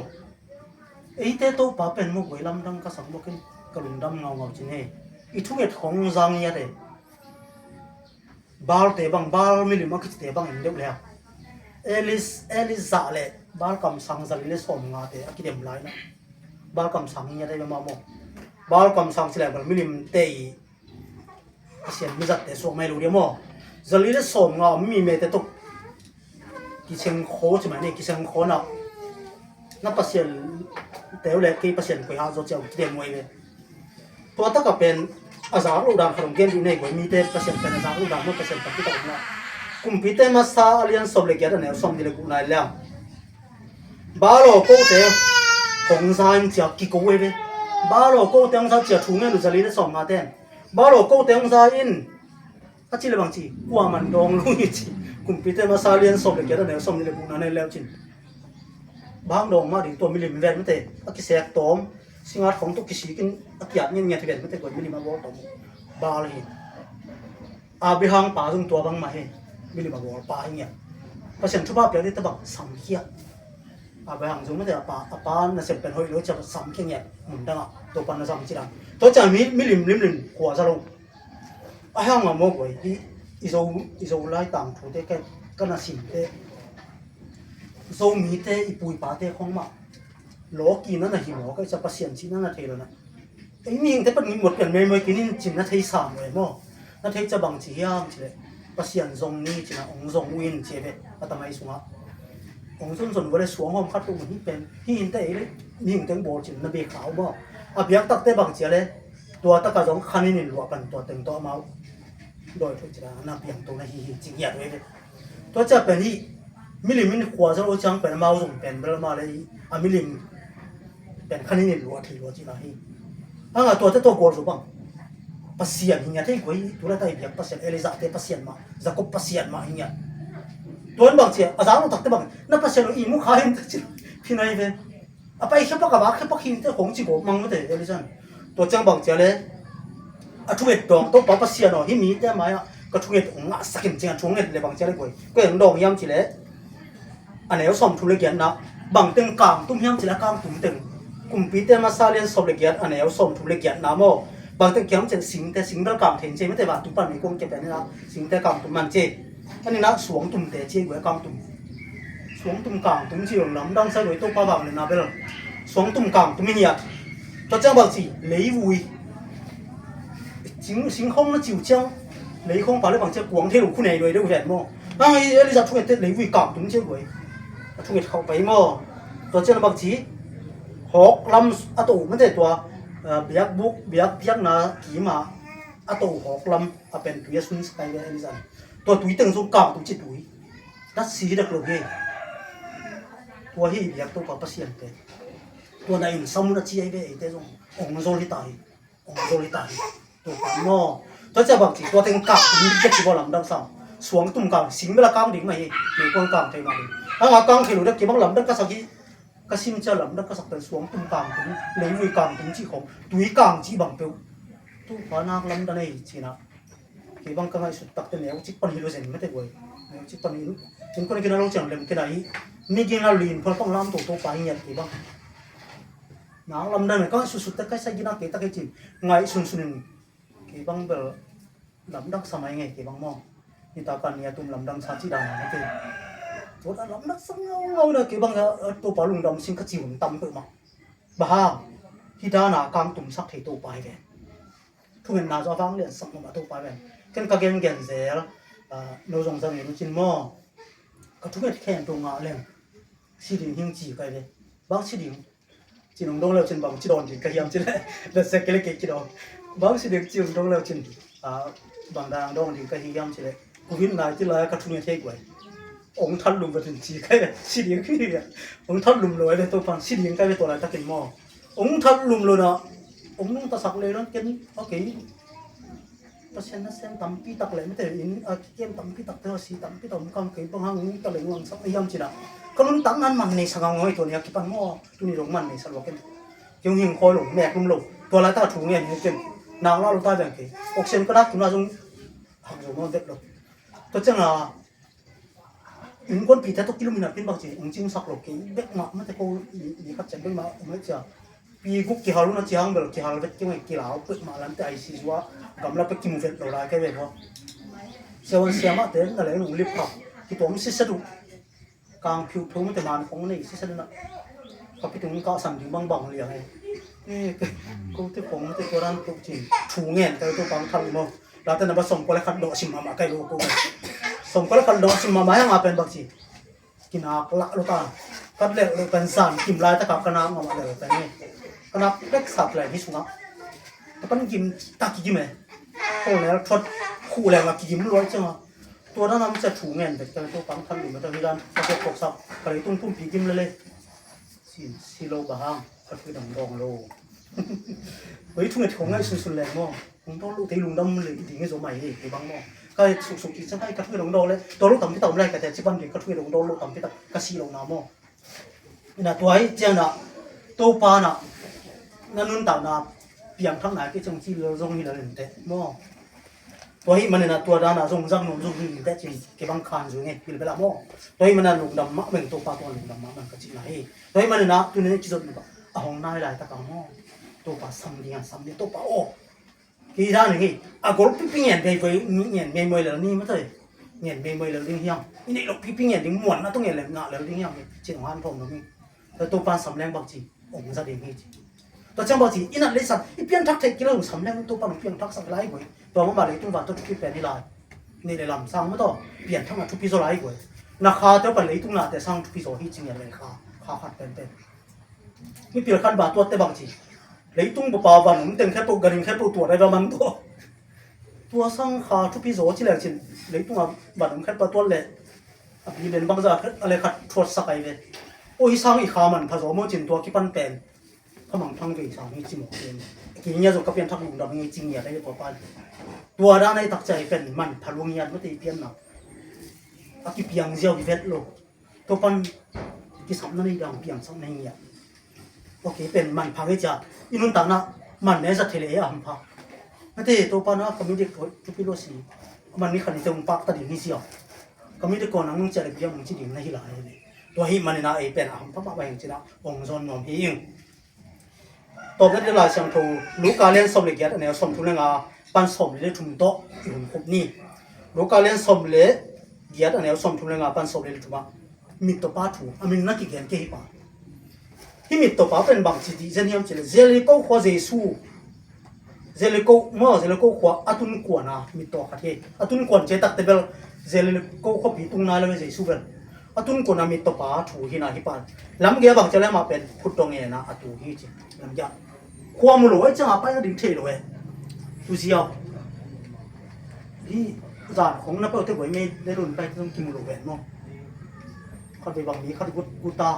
ไอ้เตะตัวปลาเป็นมุกไว้ลำดังก็สังบอกกันกลุ่มดำเงาจริงเนี่ยอีทุ่งเอ็ดของจังเนี่ยเด้บาลเตะบังบาลมิลิมาคิดเตะบังอินเดียแล้วเอลิซาเล่บาลคำสั่งจะลิเลสอมงาเตะอักเดมไลน์นะบาลคำสั่งเนี่ยเด้มาโมบาลคำสั่งสิแล้วกันมิลิมเตะเสียนมิจัดเตะส่งไม่รู้เดียวโมจะลิเลสอมงามีเมตตุกกิเชงโคใช่ไหมเนี่ยกิเชงโคน่ะนับเปอร์เซ็นต์เตะเล็กกี่เปอร์เซ็นต์คุยหาจะเจ้าเตะมวยเลยตัวตั้งก็เป็นอาสาลูกด่างขนมเกมดีในกว่ามีเตะเปอร์เซ็นต์เป็นอาสาลูกด่างเมื่อเปอร์เซ็นต์ตั้งที่ตรงนั้นกุมพิเตมาซาเลียนสอบเล็กแค่ไหนสมดีเลยกูนายแล้วบาโลโก้เตะของซานจากกิโก้เว้ยบาโลโก้เตะของซานจากทุ่งเงินหรือจะลีได้สองมาเต้นบาโลโก้เตะของซานอินก็จีเลยบางทีกว่ามันดองลุยจีกุมพิเตมาซาเลียนสอบเล็กแค่ไหนสมดีเลยกูนายแล้วจีบางดองมาดิตัวมิลลิเมตรไม่เตะอักเสบตอมสิ่งของตุกกิสิกินอักยาดเนี่ยที่เป็นไม่แต่ก่อนมิลิมาบอกตรงบาลี bihang pa dung tua bang ma he bili ba bol pa nya pasien chuba pe ta bang sam khia bihang dung ma pa na sem pen hoi lo cha sam khia nya mun da to pan na sam chi dang to cha mi lim kwa za lo hang ma mo goi izo lai tang thu te ka na sim te zo mi te ipui pa te khong ma lo ki na hi mo ka cha pasien chi na the lo na ai mi te pan ni mot pen me kinin chin na thei sam le mo na thei cha bang chi hiam chi le pasien zong ni chi na ong zong win che be atamai sunga ong zon wo le suang hom khat tu hi pen hi in te le ni ng teng bol chin na be khaw bo biak tak te bang chi le tua ta ka zong khanin ni lo kan to teng to mau doi thu chi la na piang to na hi chi ya we to cha pen hi milimin khwa zo lo chang pen mau zong pen bel ma le milimin pen khanin ni lo thi lo chi la hi anga to te to gol zo bang pasien hinya thei goi tu la tai biak pasien eliza te pasien ma jakob pasien ma hinya tuan bang che azang tak te bang na pasien i mu kha hin chi phinai ve apai khapa ka ba khapa khin te khong chi go mang te eliza to chang bang che le thuet dong to pa pasien no hi mi te ma ya ka thuet ong a sakin chang thuet le bang che le goi ko eng dong yam chi le anel som thu le gen na bang teng kang tum hiam chi la kang tum teng kum pi te ma salian sob le gen anel som thu le gen na mo bang teng kyam chen sing dal kam then che me te ba tu pan mi kong ke pe na sing te kam tu man che ani na suang tum te che gwe kam tum suang tum kang tum chi lam dang sa loi to pa bang le na be lo suang tum kang tum mi ya to chang bang chi lei wui sing hong na chiu chang lei hong pa le bang che guang the lu khu nei loi de wen mo ai eli za thu te lei wui kam tum che gwe thu nge khau pai mo to chang bang chi hok lam atu man te to biak buk biak piak na ki ma ato hok lam apen tu yasun skai le ani zan to tui teng zo ka tu chi tui da si da klo ge to hi biak to ka pasien te to na in samu na chi ai be te zo ong zo li tai to pa no to cha bang chi to teng ka ni ke chi bo lam dang sam suang tum kang sing bela kang ding ma hi me kon kang thai ma ni anga kang thelu da ki bang lam da ka sa ki ka sim cha lam da ka sak ta suang tum kang tum lei vui kang tum chi khom tui kang chi bang pe tu pa nak lam da nei chi na ki bang ka ngai su tak te neu chi pan hi lo zen me te goi neu chi pan hi chin kon ki na lo chang lem ke nai mi ki na lin phol pang lam to pa hi nyat ki bang na lam da ne ka su ta ka sa gi na ke ta ke chi ngai sun ki bang bel lam dak samai ngai ki bang mo ni ta kan ya tum lam dang sa chi da na ke to da lam dak sang ngau na ki bang to pa lung dam sing ka chi un tam pe ma ba hi da na kang tum sak thei to pai ve thu men na zo wang le sak ma to pai ve ken ka gen zel no jong jang ni chin mo ka thu met khen to nga le si ding hing chi kai ve bang si ding chin ong dong le chin bang chi don chi ka hiam chi le se ke le ke chi don bang si ding chi ong dong le chin bang dang dong ding ka hiam chi le ku hin na chi la ka thu met thei gwai ong thal lum ba tin chi kai si ding ki ya ong thal lum loi le to pan si ding kai ve to la ta kin mo ong thal lum lo na ong nung ta sak le ron ken okay pasien na sen tam pi tak le me te in kem tam pi tak te si tam pi tom kang ke bang hang ta le wang sak yam chi na kalun tang nan man nei sang ngoi to ne ki pan mo tu ni rong man nei sa lo ken kyung hing khoi lo me kum lo to la ta thu nge ni ken nang la lo ta jang ke oxen ka dak na jong hang jo mo de lo to chang a in kon pi ta to kilometer pin bang chi ong ching sak lo ke bek ma ma te ko ni khat chen bang ma ma cha pi guk ki halu na chiang bel ki hal vet ki ngai ki lao put ma lan te ai si wa gam la pe ki mu vet lo la ke ve ho sewan siama te na le lu lip pa ki tom si sa du kang phiu thu ma te man khong nei si sa du na ka pi tung ka sam ding bang bang liang ai ko te khong te ko ran to chi thu ngen te to pang thal mo la te na ba som ko le khat do sim ma kai lo ko som ko le khat do sim ma ma yang a pen bak chi kinak la lo ta kat le lo kan san kim lai ta ka kana ma ma le ta ni kana pek sak le hi sunga ta kan kim ta ki me ko le thot khu le ma ki kim loi changตัวนั้นมันจะถูเงินแต่ตัวปังทันอยู่มันจะมีการประกอบสับไปตุ้มพุ่มผีกิมเลยสิโลบะฮังก็คือดองโลเฮ้ยทุ่งเงินของไงสุดๆแรงมั้งผมต้องรู้ที่ลุงดำเลยดีเงี้ยสมัยนี้ไอ้บางมั้งก็สุกๆกินสักไอ้กระทุ่งดองเลยตัวลูกต่ำที่ต่ำเลยแต่ที่บ้านเด็กกระทุ่งดองลูกต่ำที่ต่ำกระสีลงน้ำมั้งนี่นะตัวไอ้เจ้าน่ะตัวปลาน่ะนั่นนู่นต่างน่ะเปี่ยมทั้งไหนก็จังที่เราลงนี่เราเห็นแต่มั้ง ตัวhi manena tua dana zong zang no zong ni ta chin ke bang khan zu nge pil bela mo toi mana lung dam ma meng to pa to lung dam ma man ka chi na he toi manena tu ne chi zot ba a hong nai lai ta ka mo to pa sam dia sam ni to pa o ki da ni a gol pi pi yen dei voi ni yen me moi la ni ma toi yen me moi la ding hiang ni lo pi pi yen ding muan na tong yen le nga la ding hiang chin han phong no ni to pa sam leng bang chi ong za ding hiตัวจังบ่สิอินัดเลยสัตอีเปียนทักเทกิโลสำแรงตัวปานเปียนทักสักหลายกว่าตัวมันมาเลยตุ้งว่าตัวทุกแปลนี่ลายนี่เลยลำสร้างมาต่อเปลี่ยนทั้งทุกปีโซหลายกว่านาคาเจ้าปานเลยตุ้งน่ะแต่สร้างทุกปีโซที่จริงอย่างเลยค่าขัดเป็นนี่เปลี่ยนคันบาตัวแต่บางทีเลยตุ้งบ่ปาวันมันเต็มแค่ตัวกันแค่ตัวได้ประมาณตัวสร้างค่าทุกปีโซที่แหลกจริงเลยตุ้งอ่ะบัดมันแค่ตัวเลยอ่ะมีเป็นบางจากอะไรขัดทวดสักไอ้เว้ยโอ้ยสร้างอีกค่ามันผสมมันจริงตัวกี่ปันเป็นเขามังทั้งกี่สามนี่จริงหมดเลยกี่เนี่ยจะก็เปลี่ยนทักหลุมดำนี่จริงเนี่ยได้ตัวปันตัวด้านในตักใจเป็นมันพลุงยันไม่ได้เปลี่ยนหนักอากิเปียงเจียวกิเวทโลตัวปันกิสามนั่นนี่ดังเปียงสักในเนี่ยโอเคเป็นมันพังให้จ่าอินุนต่างนะมันเนี่ยจะเทเลอ่ะพังไม่ได้ตัวปันนะก็มีเด็กทุกปีโลสีมันนี่ขันจะมุ่งปักตัดนี่เสียวก็มีเด็กก่อนนั่งเจริญเปียงมึงจีดิ่งในที่หลายเลยตัวหิมันนี่นะไอเป็นอ่ะพังไปอย่างจีน่ะองค์ซอนนอมหิงตัวนั้นจะลายเสียงทูลูกการเล่นสมเล็กยัดอันนี้สมทุนเลยงาปันสมเลยทุ่มโตอยู่ครบนี่ลูกการเล่นสมเล็กยัดอันนี้สมทุนเลยงาปันสมเลยทุ่มมิตรตัวป้าถูอามินนักกิจการเกี่ยป่าที่มิตรตัวป้าเป็นบางสิ่งที่เช่นที่มันจะเจริญก็ขวาเจสูเจริญก็มั่วเจริญก็ขวาอัตุนกวนนะมิตรตัวขัดเฮอัตุนกวนเจตักเตเบลเจริญก็ขวาปีตุงนาเลยเจสูเบลอัตุนกวนนะมิตรตัวป้าถูหินาฮิปานลำเกียบางจะเล่มาเป็นพุทธงเงนะอัตุหิจิลำยาความรู้ไอ้จังไปก็ดิ้งเทเลยดูสิเอาที่จานของนักเปิดเทปไม่ได้รุ่นไปต้องกินรู้แหวนมั้งเขาไปบางนี้เขาจะกูตา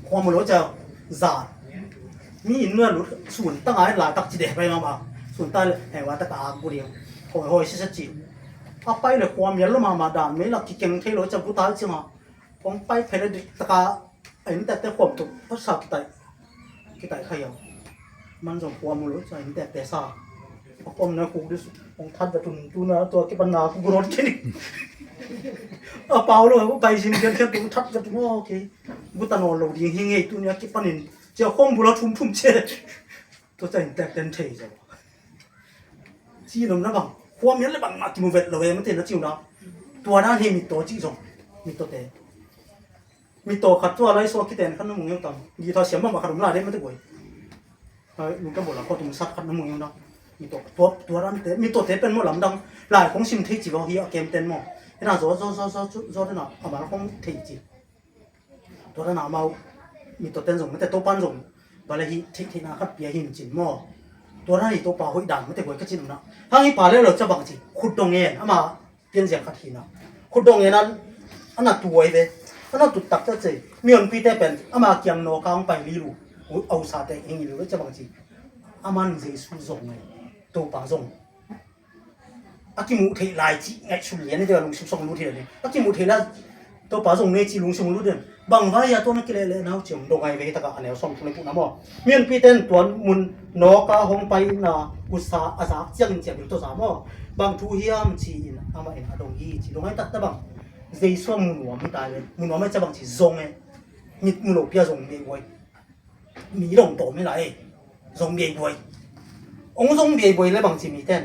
ความรู้จะจานมีเนื้อรู้ส่วนตั้งหลายตักจีเดไปมาส่วนใต้แห่งวัดตะกากูเดียวโหยชัดจีเอาไปเลยความยันแล้วมาด่านไม่หลักที่เก่งเทเลยจะกูตาใช่ไหมผมไปเพลิดตะกาไอ้นี่แต่ความถูกภาษากี่ไต่ใครเอามันส่งความรู้ใจแต่ซาผมนะกูดิผมทัดจะตุนตุนะตัวกี่ปัญหากูรถแค่นี้เปล่าเลยกูไปสินแค่ตุนทัดจะตุนโอเคกูตานอนหลงยิงเงี้ยตัวเนี้ยกี่ปัญหาเจ้าข้อมูลทุ่มเช่ตัวใจแต่เต็มเทจ้ะจีนนะบังความยันเลยบังมาที่มูเวทเลยมันเต็มแล้วจิ๋วนะตัวนั้นเฮมีตัวจีส่งมีตัวเตะมีตัวขัดตัวอะไรสักกี่เต็มขันน้ำมึงยังต่ำยี่ทอเสียมันมาขัดมึงอะไรไม่ได้บ่อยลุงก็บอกแล้วก็ตุ้งซักขัดน้ำมึงยังนะมีตัวนั้นเตะมีตัวเตะเป็นหมดลำดังหลายของชิมเทจิบอกเฮียเกมเต็มหมดที่น่าโซ่ที่น่ะเอามาของเทจิตัวนั้นเอามีตัวเต็มส่งไม่แต่ตัวปั้นส่งบาลีที่น่าขัดเปียหินจินหมดตัวนั้นอีตัวป่าหุ่ยด่างไม่แต่หัวก็จินนะถ้าอีป่าเลี้ยเราจะบังจิขุดตรงเงี้ยเอามาเปลี่ยนเสียงขัดหินนะขุดตรงเงี้ยนั้นอันนั้นตัวไอ้เว้ยอันนั้นตุดตักจะเจมีอันพีแต่เป็นเอามาเกี่ยงโนกางไปลีรูเอาซาแต่เองหรือจะบังจิอามันเจสุส่งไงตัวป่าส่งอากิมุเทลายจีไงชุเลียนนี่เดี๋ยวลุงชิบส่งรู้ทีเลยอากิมุเทลาตัวป่าส่งเนี่ยจีลุงชิบรู้เดือนบางวันยาตัวนักเล่นเอาเจียงดงไงเวทตะกะอันนี้ส่งทุเรศปุ่นน้ำบ่เมียนพีเต้นตัวมุนนกาหงไปน่ะอุตสาอาสาเจียงเจียงอยู่ตัวสามบ่บางทุเฮียมจีนอามาเอ็นอดงฮีจีดงไงตัดแต่บางเจส่วนมุนหัวไม่ตายเลยมุนหัวไม่จะบางจีส่งไงมีมุนหลบเพียส่งเบี้ยบวยมีลงโตไม่ไรส่งเบี้ยบวยองค์ส่งเบี้ยบวยเลยบางจีมีเต้น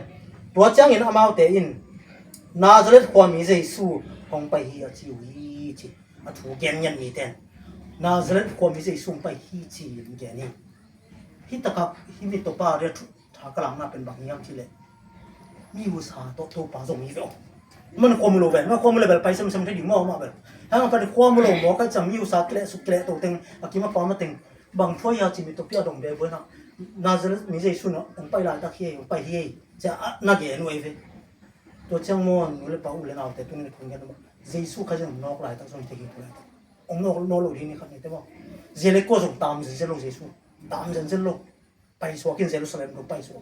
ตัวเจียงเอ็นอามาเตอินนาจะเล่นความมีเจสูหงไปเฮียจีวีจีมาถูกแกนยันมีเต้นนาจะเล่นความมีเจสูไปฮีจีนแกนี่ฮิตกับฮิมิตป้าเรียกถากลางน่าเป็นบางอย่างที่เลยมีอุตสาห์ตัวป่าส่งมีเวลมันความรู้แบบมันความรู้แบบไปซ้ำๆที่ดีมากแบบถ้ามันเป็นความรู้หมอก็จะมีอุตสาห์เกละสุกเกละตัวเต็งอากิมาปามาเต็งบางช่วยยาจิมิตเปียดงเดบนะนาจะมีใจสุนองไปหลายตะเคียนไปเฮียจะนักเรียนวยเวตัวเจ้าโม่นู่นเลยป่าอุเลนเอาแต่ตรงนี้ตรงนี้นะใจสุขจะนอกหลายตะส่งเทกินเลยองนอกโลที่นี่ครับนี่แต่ว่าเจเล็กก็ส่งตามเจโลเจสุตามเจโลไปสวกินเจโลสเลมก็ไปสว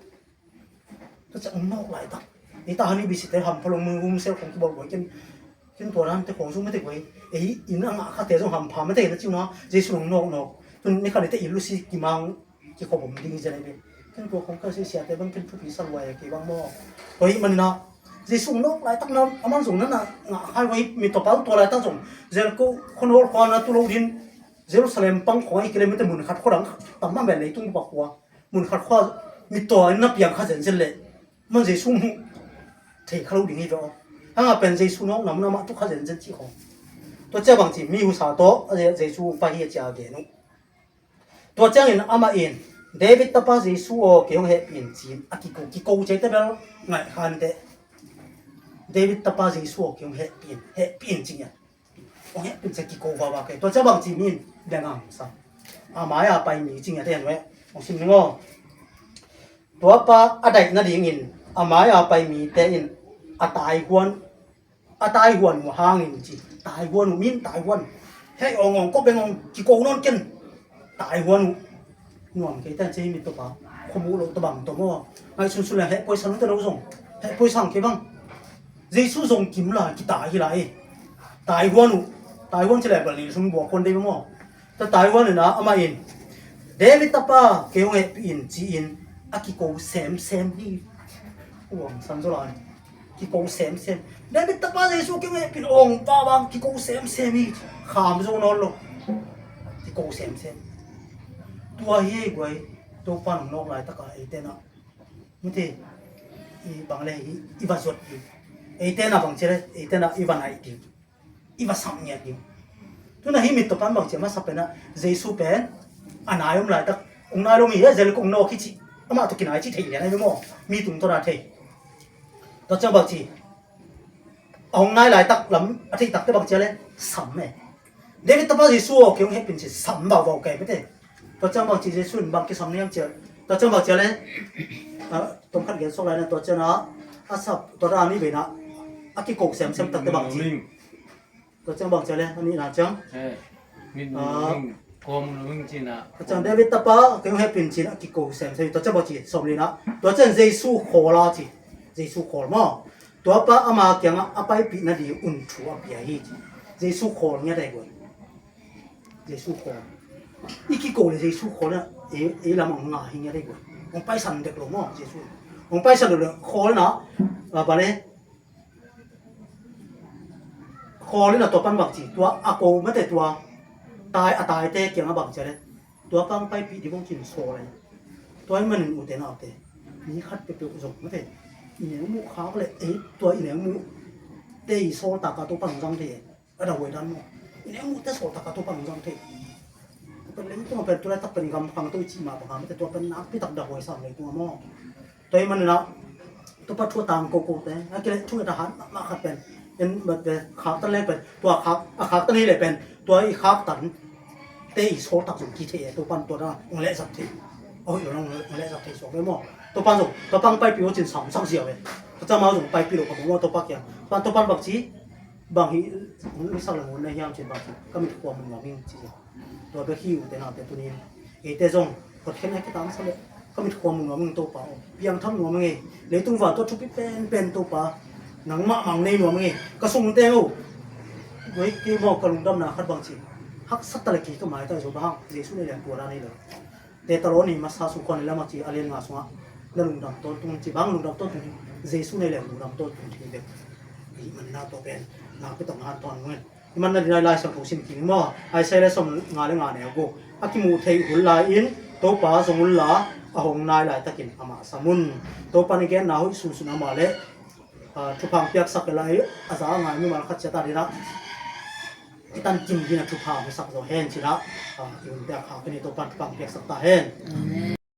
ก็จะองนอกหลายตะนี่ตานี่บิสิแต่ทำพลมือหุ้มเซลของที่บอกไว้กินตัวนั้นแต่ของสู้ไม่ได้ไว้อินอ่ะข้าแต่ส่งทำพาไม่ได้นะจิ๋วนะเจสุนอกจนนี่เขาเลยแต่อิลุสิกิมังที่เขาผมดิ้งจะได้ไหม kan ko kong kasi siya te bang kin pu pi salwai ki bang mo hoi man na Jesung nok lai tak nam aman zung na nga hai wai mi to pal to lai ta zung zel ko khonol khwa na tu lo din Jerusalem pang khoi kilometer mun khat khorang tamma be le tung ba kwa mun khat khwa mi to na piang kha zen zel le man Jesung thei khalo ding hi do anga pen Jesung nok nam na ma tu kha zen zen chi khong to cha bang chi mi hu sa to Jesung pa hi cha ge no to chang in ama in David tapa Jesu o ke hong he pin chin ki ko che te bel ngai khan te David tapa Jesu o ke hong he pin chin ya ong he pin che ki ko wa ke to cha bang chi min dang sa ama ya pai mi chin ya te we ong sim ngo to pa adai na ding in ama ya pai mi te in atai huan mo hang in chi tai huan min tai huan he ong ko beng ong ki ko non ken tai huan nuam ke tan chei mi to pa khomu lo to bang to mo ngai sun sun la he poi san to lo song he poi sang ke bang Jesu song kim la ki ta hi lai tai huan che la ba ni sum bo kon de mo ta tai huan na ama in David tapa ke ong he in chi in akiko sem ni uang san zo lai ki ko sem David tapa Jesu ke ong he pin ong pa bang ki ko sem ni kham zo no lo ki ko sem tua hi goi to pan nok lai taka etena mute I bangle I va zot etena bang chere etena I va nai ti I va sam nya ti tu na hi mit to pan bang chema sapena Jesu pen anayom lai tak ong nai lo mi zel kong no ki chi ama to kinai chi thei le nai mo mi tung to ra thei to cha bang chi ong nai lai tak lam a thei tak te bang chere sam me David tapa Jesu o kyong he pin chi sam ba wa ke mete to chang bang chi Jesu bang ki sam niam che to chang bang che le tom khat ge so lai na to cha na asap to ra ni be na aki kok sem tak te bang chi to chang bang che le ani na chang min ko mun chi na to chang David tapa kyong he pin chi aki kok sem to chang bang chi som le na to chang Jesu khola chi Jesu khol mo to pa ama kyang apai pi na di un thu a pia hi Jesu khol nya dai go Jesu khol iki ko le Jesu khol na e la mong nga hi nya dai go ong pai san de lo mo Jesu ong pai san lo khol na ba le khol na to pan bang chi tua a ko ma te tua tai te kyang bang che le tua pang pai pi di bong chin so le tua man u te na te ni khat pe pe zo ma te ne mu kha le e tua ne mu te I so ta ka to pang jang te a da we dan mo ne mu te so ta ka to pang jang teเป็นเรื่องตัวเป็นตัวแรกตักเป็นกำฟังตัวจีมาประการแต่ตัวเป็นนักที่ตักดาวไว้สั่งเลยตัวมั่วตัวมันนะตัวปัจจุบันโกโก้แต่ไอ้เกล็ดช่วยทหารมาขัดเป็นเป็นแบบขาตั้งเลยเป็นตัวขาตั้งนี้เลยเป็นตัวอีขาตันเตะโซ่ตักสุกี้เทตัวปันตัวนั้นองเล่สักทีโอ้ยองเล่สักทีสองเลยมั่วตัวปันส่งตัวปังไปปีว่าจิน3เสียวเลยตัวจะมาส่งไปปีหลอกผมว่าตัวปักอย่างปันตัวปันบักจีบางทีไม่สั่งเลยในยามจินบักจีก็มีความมันหวังยิ่งจีตัวเบคิวแต่นาแต่ตัวนี้แต่จงกดแค่ไหนก็ตามซะเลยก็มีความมึงมึงตัวเปล่าเพียงทั้งหัวมึงเองเลยตุ้งว่าตัวชุบเป็นตัวเปล่าหนังมะมังในหัวมึงเองก็ส่งเต้าไว้กี่โมงก็ลุงดำนาขัดบางทีฮักสัตตะเลกีก็หมายถึงชาวบ้านเจสุในแหล่งตัวร้านนี้เลยแต่ตลอดนี้มาซาสุคนแล้วมาจีอาเลียนงาสวะแล้วลุงดำต้นตรงจีบางลุงดำต้นตรงเจสุในแหล่งลุงดำต้นตรงที่เด็กนี่มันน่าตัวเป็นน่าไปต้องหาตอนเงินมันนั่นในลายสังคมสิ่งที่มั่วไอ้ใช้แล้วสมงานเนี่ยกูอากิมูเทหุ่นลายอินตัวป่าสมุนลาอาหงนายลายตะกินอามาสมุนตัวปานิเกนนาหุสุสุนามาเลทุพังเปียกสักลายอาสางานมีมาขัดเจตาดีนะตันจิมกินทุพังสักโซเฮนชินะอยู่เดียกขาเป็นตัวปันทุพังเปียกสักตาเฮน